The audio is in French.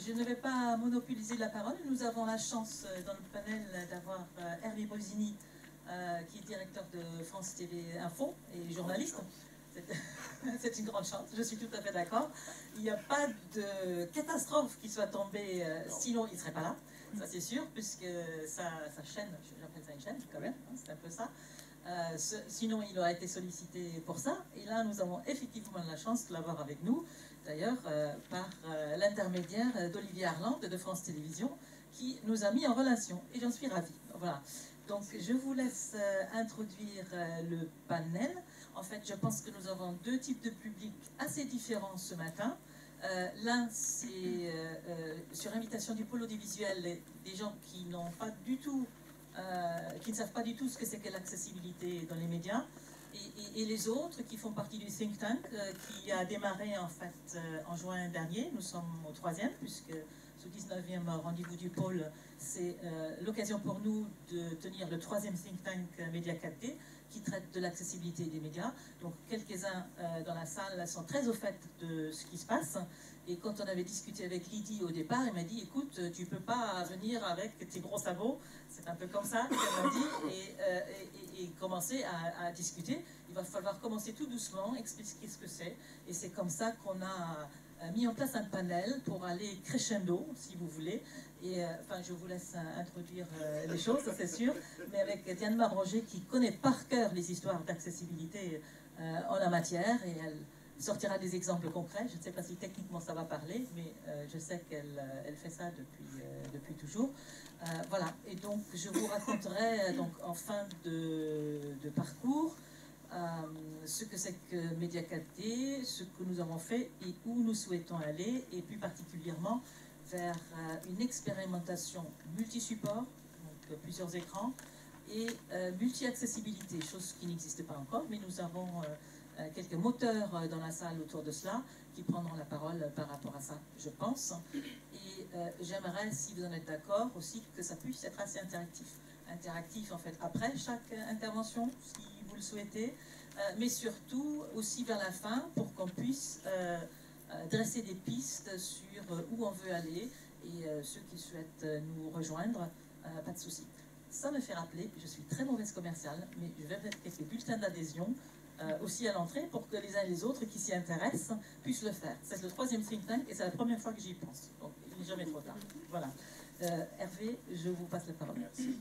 je ne vais pas monopoliser la parole. Nous avons la chance dans le panel d'avoir Hervé Brusini, qui est directeur de France TV Info et journaliste. C'est une grande chance, je suis tout à fait d'accord. Il n'y a pas de catastrophe qui soit tombée, sinon il ne serait pas là, ça c'est sûr, puisque sa chaîne, j'appelle ça une chaîne quand même, hein, c'est un peu ça. Sinon il aurait été sollicité pour ça, et là nous avons effectivement la chance de l'avoir avec nous, d'ailleurs par l'intermédiaire d'Olivier Arland de France Télévisions, qui nous a mis en relation, et j'en suis ravie. Voilà. Donc je vous laisse introduire le panel. En fait, je pense que nous avons deux types de publics assez différents ce matin. L'un, c'est sur invitation du pôle audiovisuel, des gens qui n'ont pas du tout, qui ne savent pas du tout ce que c'est que l'accessibilité dans les médias, et les autres qui font partie du think tank qui a démarré en fait en juin dernier. Nous sommes au 3e, puisque ce 19e rendez-vous du pôle, c'est l'occasion pour nous de tenir le 3e think tank Média 4D qui traite de l'accessibilité des médias. Donc quelques-uns dans la salle sont très au fait de ce qui se passe. Et quand on avait discuté avec Lydie au départ, elle m'a dit, écoute, tu ne peux pas venir avec tes gros sabots, c'est un peu comme ça qu'elle m'a dit, et commencer à discuter. Il va falloir commencer tout doucement, expliquer ce que c'est. Et c'est comme ça qu'on a mis en place un panel pour aller crescendo, si vous voulez. Et enfin, je vous laisse introduire les choses, c'est sûr, mais avec Diane Marroger qui connaît par cœur les histoires d'accessibilité en la matière, et elle sortira des exemples concrets. Je ne sais pas si techniquement ça va parler, mais je sais qu'elle fait ça depuis toujours. Voilà, et donc je vous raconterai donc, en fin de parcours ce que c'est que Média 4D, ce que nous avons fait et où nous souhaitons aller, et plus particulièrement vers une expérimentation multi-support, donc plusieurs écrans, et multi-accessibilité, chose qui n'existe pas encore, mais nous avons quelques moteurs dans la salle autour de cela qui prendront la parole par rapport à ça, je pense. Et j'aimerais, si vous en êtes d'accord, aussi que ça puisse être assez interactif. Interactif, en fait, après chaque intervention, si vous le souhaitez, mais surtout aussi vers la fin pour qu'on puisse dresser des pistes sur où on veut aller, et ceux qui souhaitent nous rejoindre, pas de souci. Ça me fait rappeler, je suis très mauvaise commerciale, mais je vais mettre quelques bulletins d'adhésion aussi à l'entrée pour que les uns et les autres qui s'y intéressent puissent le faire. C'est le 3e think tank et c'est la première fois que j'y pense, donc il n'est jamais trop tard. Voilà. Hervé, je vous passe la parole. Merci.